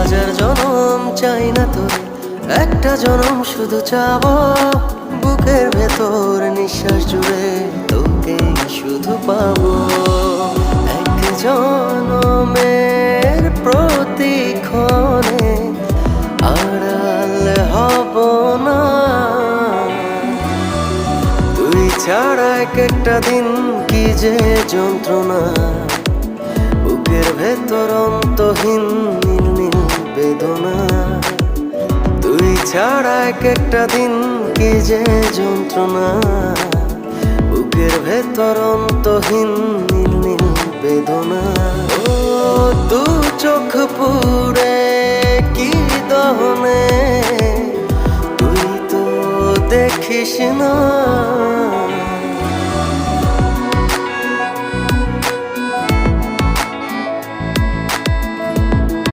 হাজার জনম চাই না তোর, একটা জনম শুধু চাবো। বুকের ভেতর নিঃশ্বাস জুড়ে তোকে শুধু পাবো। এক জনমের প্রতিক্ষণে আড়াল হব না। তুই ছাড়া এক একটা দিন কি যে যন্ত্রণা, বুকের ভেতর অন্তহীন নীল নীল বেদনা। তুই ছাড়া এক একটা দিন কি যে যন্ত্রণা, বুকের ভেতর অন্তহীন নীল নীল বেদনা। ও দু চোখ পুরে কি দহনে, তুই তো দেখিস না।